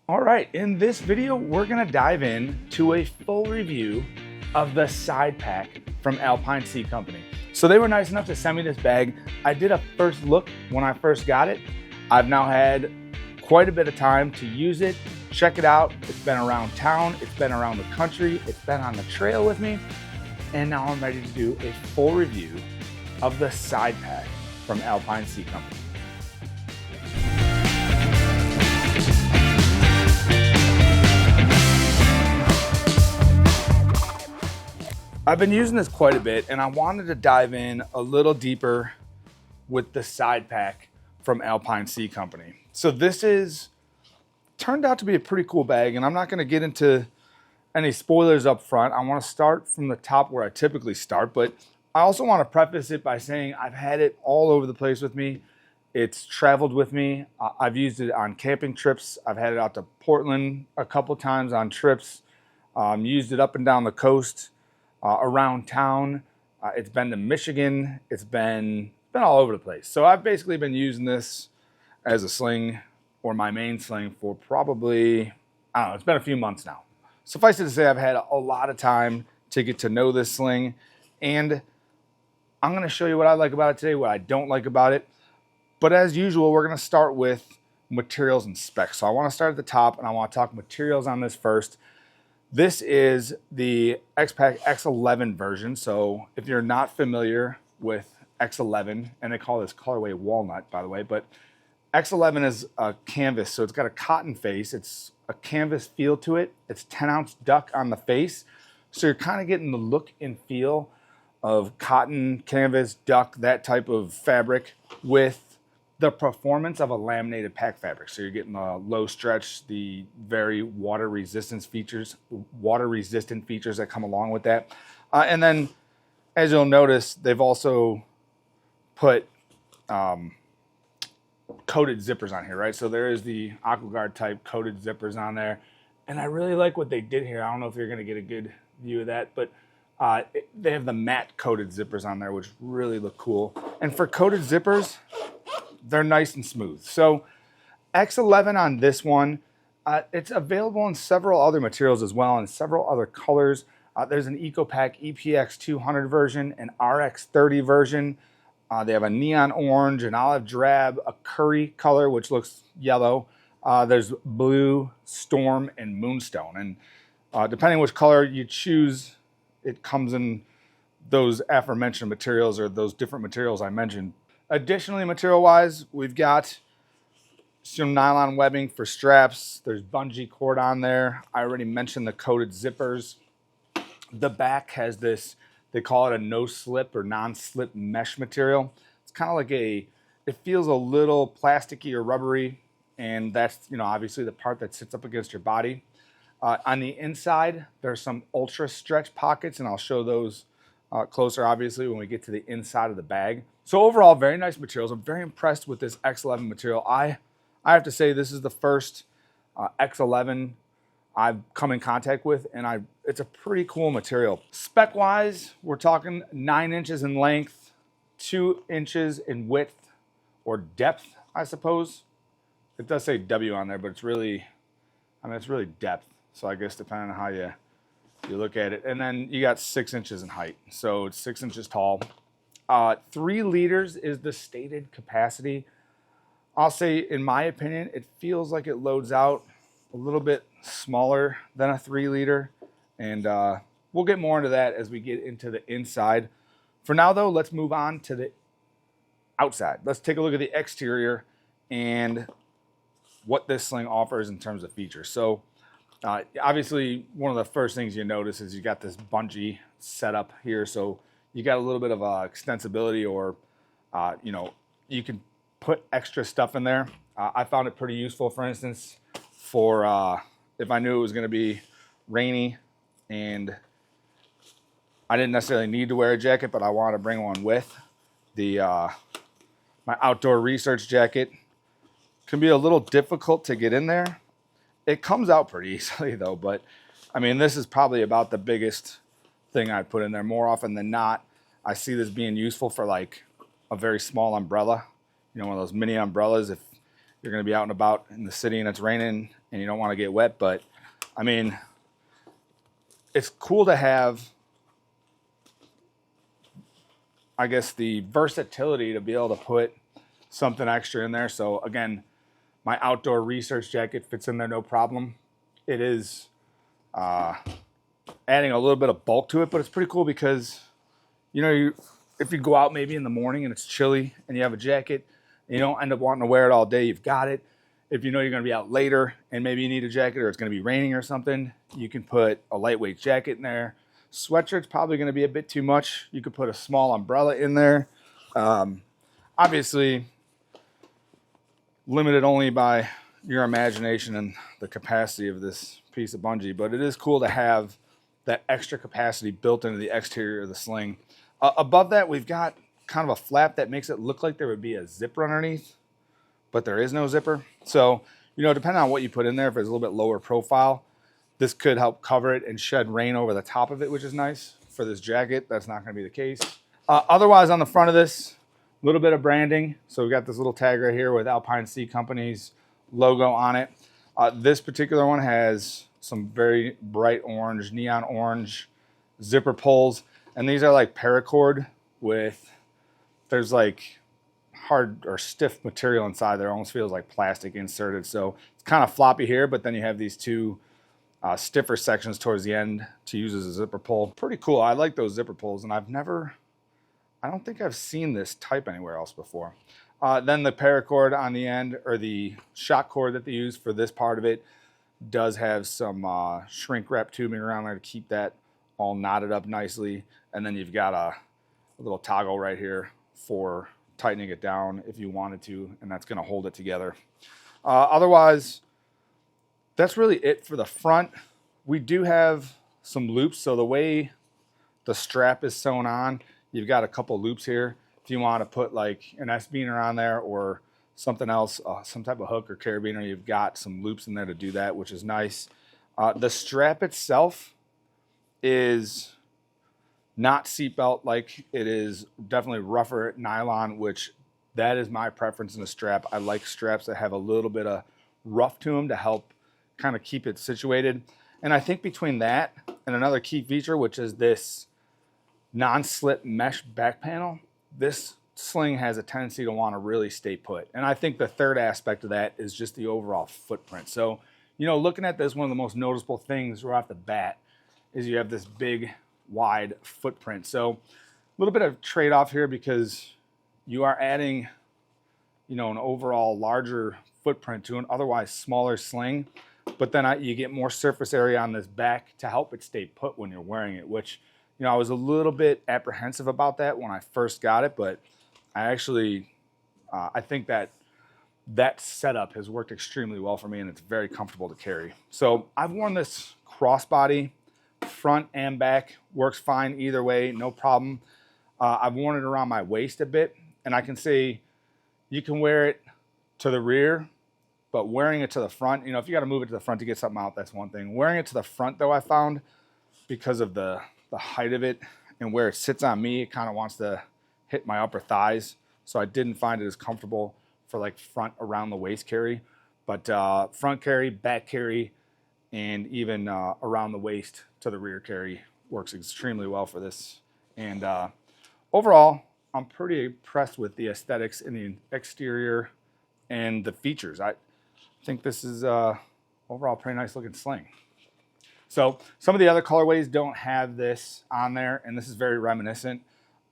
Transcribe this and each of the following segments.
All right, in this video, we're gonna dive in to a full review of the side pack from Alpine Sea Company. So they were nice enough to send me this bag. I did a first look when I first got it. I've now had quite a bit of time to use it, check it out. It's been around town, it's been around the country, it's been on the trail with me, and now I'm ready to do a full review of the side pack from Alpine Sea Company. I've been using this quite a bit, and I wanted to dive in a little deeper with the side pack from Alpine Sea Company. So this turned out to be a pretty cool bag, and I'm not going to get into any spoilers up front. I want to start from the top where I typically start, but I also want to preface it by saying I've had it all over the place with me. It's traveled with me. I've used it on camping trips. I've had it out to Portland a couple times on trips. Used it up and down the coast. Around town. It's been to Michigan. It's been all over the place. So I've basically been using this as a sling, or my main sling, for probably, I don't know, it's been a few months now. Suffice it to say, I've had a lot of time to get to know this sling, and I'm going to show you what I like about it today, what I don't like about it. But as usual, we're going to start with materials and specs. So I want to start at the top, and I want to talk materials on this first. This is the X-Pack X11 version. So if you're not familiar with X11, and they call this colorway walnut, by the way, but X11 is a canvas. So it's got a cotton face. It's a canvas feel to it. It's 10-ounce duck on the face. So you're kind of getting the look and feel of cotton, canvas, duck, that type of fabric with the performance of a laminated pack fabric. So you're getting the low stretch, the very water resistant features that come along with that. And then, as you'll notice, they've also put coated zippers on here, right? So there is the AquaGuard type coated zippers on there. And I really like what they did here. I don't know if you're gonna get a good view of that, but they have the matte coated zippers on there, which really look cool. And for coated zippers, they're nice and smooth. So X11 on this one, it's available in several other materials as well, and several other colors. There's an EcoPack EPX 200 version, an RX 30 version. They have a neon orange, an olive drab, a curry color, which looks yellow. There's blue, storm, and moonstone. And depending which color you choose, it comes in those aforementioned materials, or those different materials I mentioned. Additionally, material-wise, we've got some nylon webbing for straps. There's bungee cord on there. I already mentioned the coated zippers. The back has this, they call it a no-slip or non-slip mesh material. It's kind of like it feels a little plasticky or rubbery, and that's, obviously the part that sits up against your body. On the inside, there's some ultra stretch pockets, and I'll show those closer, obviously, when we get to the inside of the bag. So overall, very nice materials. I'm very impressed with this X11 material. I have to say, this is the first X11 I've come in contact with, and it's a pretty cool material. Spec-wise, we're talking 9 inches in length, 2 inches in width, or depth, I suppose. It does say W on there, but it's really depth. So I guess depending on how you look at it. And then you got 6 inches in height. So it's 6 inches tall. 3 liters is the stated capacity. I'll say, in my opinion, it feels like it loads out a little bit smaller than a 3 liter. And we'll get more into that as we get into the inside. For now, though, let's move on to the outside. Let's take a look at the exterior and what this sling offers in terms of features. So obviously, one of the first things you notice is you got this bungee setup here. So you got a little bit of extensibility, or you can put extra stuff in there. I found it pretty useful, for instance, for if I knew it was going to be rainy and I didn't necessarily need to wear a jacket, but I wanted to bring one with. My outdoor research jacket can be a little difficult to get in there. It comes out pretty easily though, but I mean, this is probably about the biggest thing I'd put in there. More often than not, I see this being useful for like a very small umbrella, one of those mini umbrellas if you're going to be out and about in the city and it's raining and you don't want to get wet. But I mean, it's cool to have, I guess, the versatility to be able to put something extra in there. So again, my outdoor research jacket fits in there no problem. It is adding a little bit of bulk to it, but it's pretty cool because, you know, if you go out maybe in the morning and it's chilly and you have a jacket, and you don't end up wanting to wear it all day, you've got it. If you know you're going to be out later and maybe you need a jacket or it's going to be raining or something, you can put a lightweight jacket in there. Sweatshirt's probably going to be a bit too much. You could put a small umbrella in there. Obviously, limited only by your imagination and the capacity of this piece of bungee, but it is cool to have that extra capacity built into the exterior of the sling. Above that, we've got kind of a flap that makes it look like there would be a zipper underneath, but there is no zipper. So, you know, depending on what you put in there, if it's a little bit lower profile, this could help cover it and shed rain over the top of it, which is nice. For this jacket, that's not going to be the case. Otherwise, on the front of this, a little bit of branding. So we've got this little tag right here with Alpine Sea Company's logo on it. This particular one has some very bright orange, neon orange zipper pulls. And these are like paracord with, there's like hard or stiff material inside there. It almost feels like plastic inserted. So it's kind of floppy here, but then you have these two stiffer sections towards the end to use as a zipper pull. Pretty cool. I like those zipper pulls, and I don't think I've seen this type anywhere else before. Then the paracord on the end, or the shock cord that they use for this part of it, does have some shrink wrap tubing around there to keep that all knotted up nicely. And then you've got a little toggle right here for tightening it down if you wanted to, and that's going to hold it together. Otherwise, that's really it for the front. We do have some loops, so the way the strap is sewn on, you've got a couple loops here. If you want to put like an S-beaner on there or something else, some type of hook or carabiner, you've got some loops in there to do that, which is nice. The strap itself is not seatbelt like. It is definitely rougher nylon, which that is my preference in a strap. I like straps that have a little bit of rough to them to help kind of keep it situated. And I think between that and another key feature, which is this non-slip mesh back panel, this sling has a tendency to want to really stay put. And I think the third aspect of that is just the overall footprint. So, you know, looking at this, one of the most noticeable things right off the bat is you have this big, wide footprint. So a little bit of trade-off here because you are adding, you know, an overall larger footprint to an otherwise smaller sling, but then you get more surface area on this back to help it stay put when you're wearing it, which, you know, I was a little bit apprehensive about that when I first got it, but I actually, I think that setup has worked extremely well for me, and it's very comfortable to carry. So I've worn this crossbody, front and back, works fine either way, no problem. I've worn it around my waist a bit, and I can say you can wear it to the rear, but wearing it to the front, you know, if you got to move it to the front to get something out, that's one thing. Wearing it to the front, though, I found, because of the height of it and where it sits on me, it kind of wants to hit my upper thighs. So I didn't find it as comfortable for like front around the waist carry. But front carry, back carry, and even around the waist to the rear carry works extremely well for this. And overall, I'm pretty impressed with the aesthetics in the exterior and the features. I think this is overall pretty nice looking sling. So some of the other colorways don't have this on there, and this is very reminiscent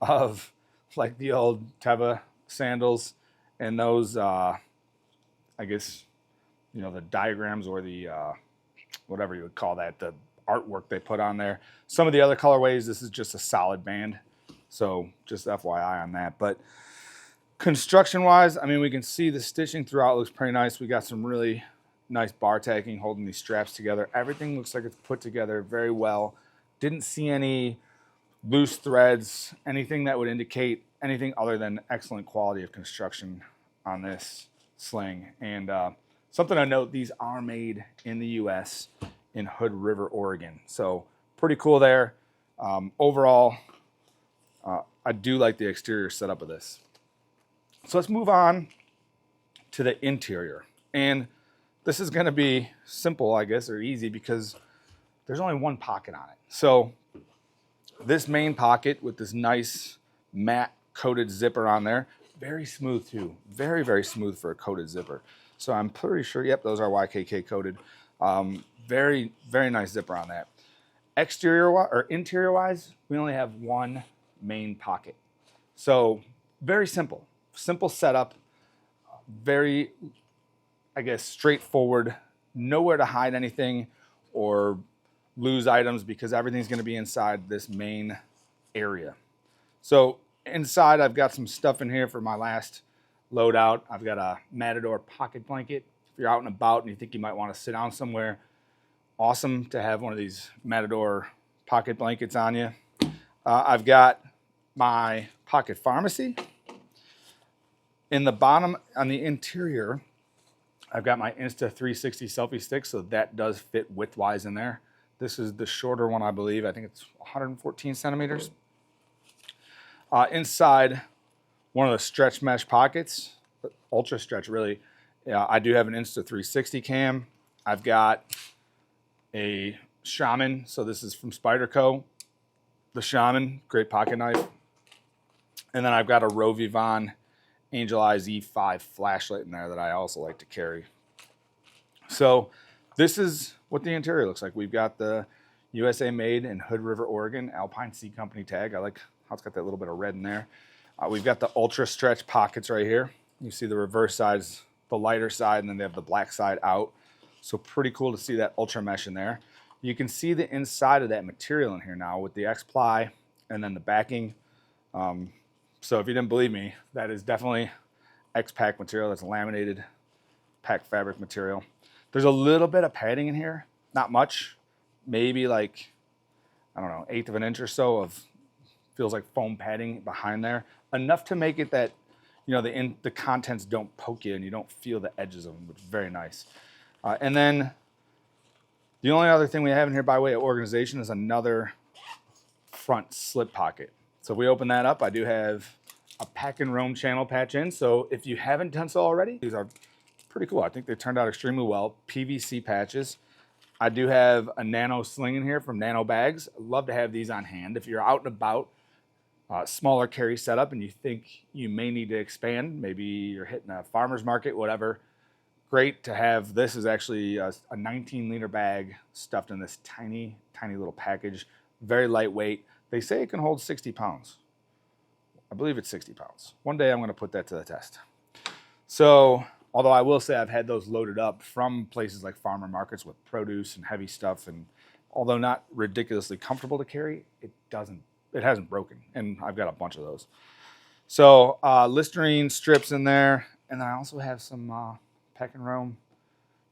of like the old Teva sandals and those, I guess, you know, the diagrams or the, whatever you would call that, the artwork they put on there. Some of the other colorways, this is just a solid band. So just FYI on that. But construction-wise, I mean, we can see the stitching throughout looks pretty nice. We got some really nice bar tacking holding these straps together. Everything looks like it's put together very well. Didn't see any loose threads, anything that would indicate anything other than excellent quality of construction on this sling. And something to note, these are made in the US in Hood River, Oregon. So pretty cool there. Overall, I do like the exterior setup of this. So let's move on to the interior. And this is going to be simple, I guess, or easy because there's only one pocket on it. So this main pocket with this nice matte coated zipper on there, very smooth too. Very, very smooth for a coated zipper. So I'm pretty sure, yep, those are YKK coated. Very, very nice zipper on that. Exterior or interior wise, we only have one main pocket. So very simple setup, very, I guess, straightforward, nowhere to hide anything or lose items because everything's going to be inside this main area. So inside, I've got some stuff in here for my last loadout. I've got a Matador pocket blanket. If you're out and about and you think you might want to sit down somewhere, awesome to have one of these Matador pocket blankets on you. I've got my pocket pharmacy. In the bottom, on the interior, I've got my Insta 360 selfie stick, so that does fit widthwise in there. This is the shorter one, I believe. I think it's 114 centimeters. Inside one of the stretch mesh pockets, ultra stretch really, I do have an Insta 360 cam. I've got a Shaman, so this is from Spyderco. The Shaman, great pocket knife. And then I've got a Rovivon Angel Eyes E5 flashlight in there that I also like to carry. So this is what the interior looks like. We've got the USA made in Hood River, Oregon, Alpine C Company tag. I like how it's got that little bit of red in there. We've got the ultra stretch pockets right here. You see the reverse side's the lighter side, and then they have the black side out. So pretty cool to see that ultra mesh in there. You can see the inside of that material in here now with the X-ply and then the backing. So if you didn't believe me, that is definitely X-Pack material. That's laminated pack fabric material. There's a little bit of padding in here, not much, maybe like, I don't know, 1/8 of an inch or so of, feels like foam padding behind there. Enough to make it that, you know, the contents don't poke you and you don't feel the edges of them, which is very nice. And then the only other thing we have in here by way of organization is another front slip pocket. So if we open that up, I do have a Pack and Roam channel patch in. So if you haven't done so already, these are pretty cool. I think they turned out extremely well. PVC patches. I do have a nano sling in here from Nano Bags. I'd love to have these on hand. If you're out and about, smaller carry setup, and you think you may need to expand, maybe you're hitting a farmer's market, whatever, great to have. This is actually a 19-liter bag stuffed in this tiny, tiny little package. Very lightweight. They say it can hold 60 pounds. I believe it's 60 pounds. One day I'm going to put that to the test. So, although I will say I've had those loaded up from places like farmer markets with produce and heavy stuff, and although not ridiculously comfortable to carry, it hasn't broken, and I've got a bunch of those. So Listerine strips in there, and then I also have some Pack and Roam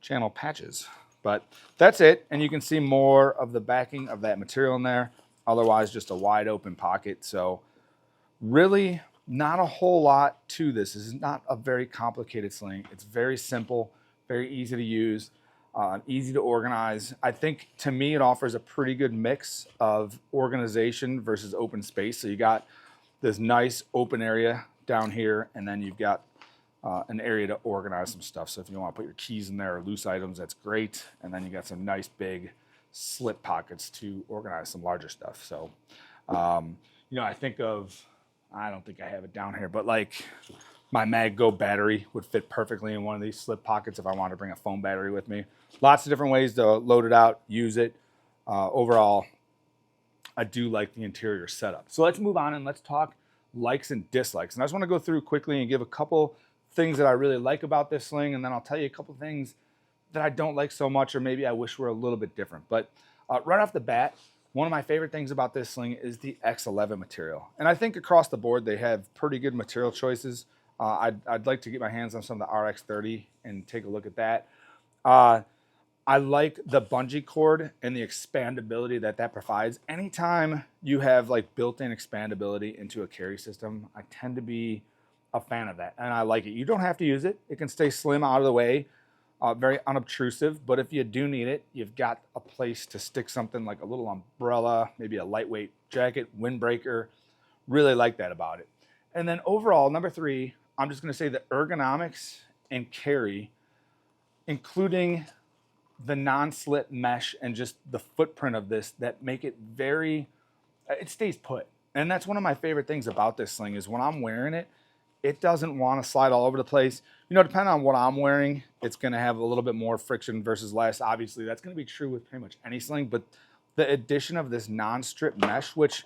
channel patches. But that's it, and you can see more of the backing of that material in there. Otherwise, just a wide open pocket. So really not a whole lot to this. This is not a very complicated sling. It's very simple, very easy to use, easy to organize. I think, to me, it offers a pretty good mix of organization versus open space. So you got this nice open area down here, and then you've got an area to organize some stuff. So if you want to put your keys in there or loose items, that's great. And then you got some nice big slip pockets to organize some larger stuff. So, you know, I think of, I don't think I have it down here, but like my MagGo battery would fit perfectly in one of these slip pockets if I wanted to bring a phone battery with me. Lots of different ways to load it out, use it. Overall, I do like the interior setup. So let's move on and let's talk likes and dislikes. And I just want to go through quickly and give a couple things that I really like about this sling, and then I'll tell you a couple things that I don't like so much, or maybe I wish were a little bit different. But right off the bat, one of my favorite things about this sling is the X11 material. And I think across the board, they have pretty good material choices. I'd like to get my hands on some of the RX30 and take a look at that. I like the bungee cord and the expandability that provides. Anytime you have like built-in expandability into a carry system, I tend to be a fan of that, and I like it. You don't have to use it. It can stay slim out of the way, very unobtrusive, but if you do need it, you've got a place to stick something like a little umbrella, maybe a lightweight jacket, windbreaker. Really like that about it. And then overall, number 3, I'm just going to say the ergonomics and carry including the non-slip mesh and just the footprint of this that make it very, it stays put. And that's one of my favorite things about this sling is when I'm wearing it, it doesn't want to slide all over the place. You know, depending on what I'm wearing, it's going to have a little bit more friction versus less. Obviously, that's going to be true with pretty much any sling, but the addition of this non-strip mesh, which,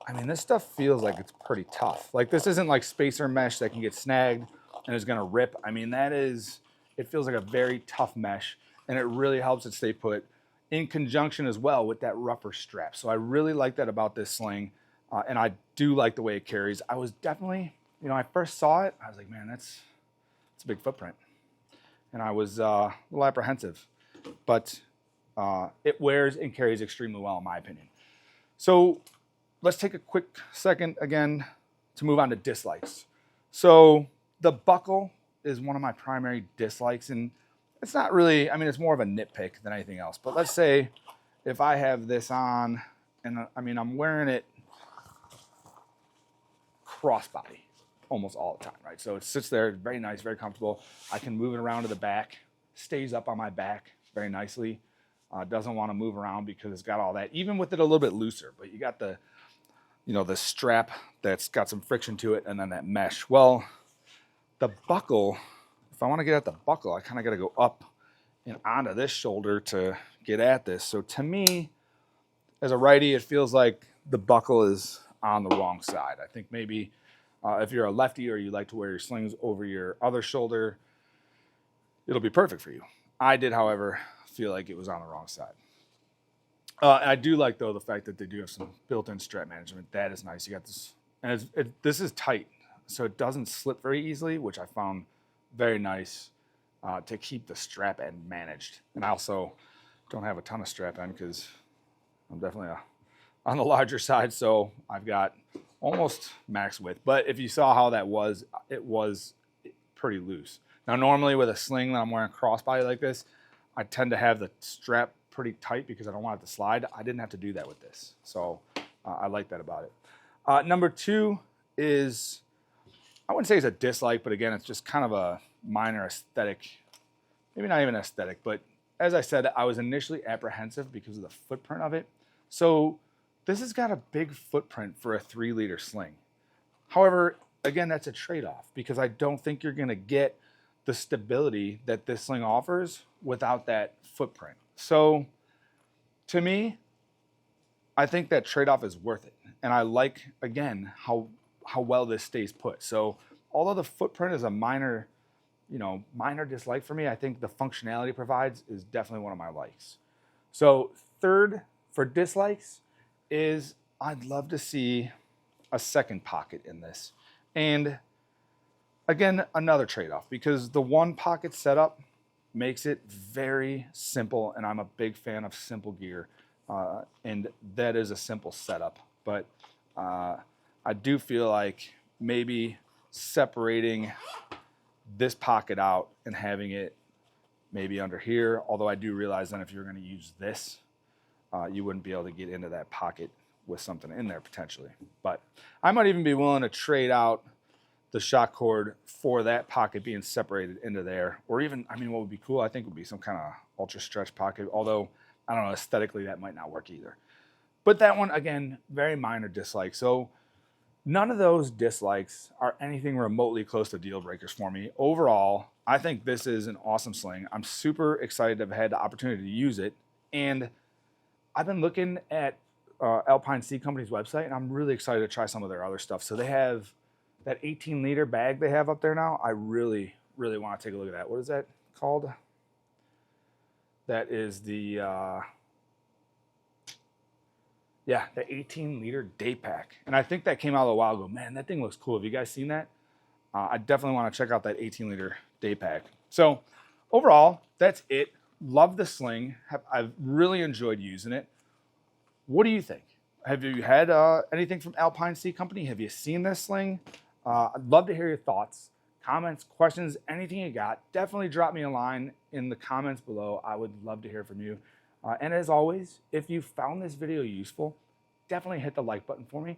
I mean, this stuff feels like it's pretty tough. Like, this isn't like spacer mesh that can get snagged and is going to rip. I mean, it feels like a very tough mesh, and it really helps it stay put in conjunction as well with that rougher strap. So I really like that about this sling, and I do like the way it carries. I was definitely, you know, I first saw it, I was like, man, it's a big footprint. And I was a little apprehensive, but it wears and carries extremely well in my opinion. So let's take a quick second again to move on to dislikes. So the buckle is one of my primary dislikes, and it's not really, I mean, it's more of a nitpick than anything else. But let's say if I have this on, and I mean, I'm wearing it crossbody almost all the time, right? So it sits there, very nice, very comfortable. I can move it around to the back, stays up on my back very nicely. Doesn't want to move around because it's got all that, even with it a little bit looser, but you got the, you know, the strap that's got some friction to it and then that mesh. Well, the buckle, if I want to get at the buckle, I kind of got to go up and onto this shoulder to get at this. So to me, as a righty, it feels like the buckle is on the wrong side. I think maybe if you're a lefty or you like to wear your slings over your other shoulder, it'll be perfect for you. I did, however, feel like it was on the wrong side. I do like, though, the fact that they do have some built-in strap management. That is nice. You got this, and this is tight, so it doesn't slip very easily, which I found very nice to keep the strap end managed. And I also don't have a ton of strap end because I'm definitely on the larger side, so I've got almost max width. But if you saw how that was, it was pretty loose. Now, normally with a sling that I'm wearing crossbody like this, I tend to have the strap pretty tight because I don't want it to slide. I didn't have to do that with this, so I like that about it. Number two is, I wouldn't say it's a dislike, but again, it's just kind of a minor aesthetic, maybe not even aesthetic, but as I said, I was initially apprehensive because of the footprint of it. So this has got a big footprint for a 3-liter sling. However, again, that's a trade-off because I don't think you're going to get the stability that this sling offers without that footprint. So to me, I think that trade-off is worth it. And I like, again, how well this stays put. So although the footprint is a minor dislike for me, I think the functionality it provides is definitely one of my likes. So third for dislikes is I'd love to see a second pocket in this. And again, another trade-off because the one pocket setup makes it very simple, and I'm a big fan of simple gear, and that is a simple setup. But I do feel like maybe separating this pocket out and having it maybe under here, although I do realize then if you're going to use this, you wouldn't be able to get into that pocket with something in there potentially. But I might even be willing to trade out the shock cord for that pocket being separated into there. Or even, I mean, what would be cool, I think, would be some kind of ultra stretch pocket, although I don't know, aesthetically that might not work either. But that one, again, very minor dislike. So none of those dislikes are anything remotely close to deal breakers for me. Overall, I think this is an awesome sling. I'm super excited to have had the opportunity to use it. And I've been looking at Alpine C Company's website, and I'm really excited to try some of their other stuff. So they have that 18-liter bag they have up there now. I really, really want to take a look at that. What is that called? That is the, the 18-liter day pack. And I think that came out a while ago. Man, that thing looks cool. Have you guys seen that? I definitely want to check out that 18-liter day pack. So overall, that's it. Love the sling. I've really enjoyed using it. What do you think? Have you had anything from Alpine C Company? Have you seen this sling? I'd love to hear your thoughts, comments, questions, anything you got. Definitely drop me a line in the comments below. I would love to hear from you. And as always, if you found this video useful, definitely hit the like button for me.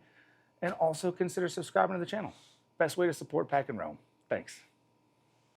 And also consider subscribing to the channel. Best way to support Pack and Roam. Thanks.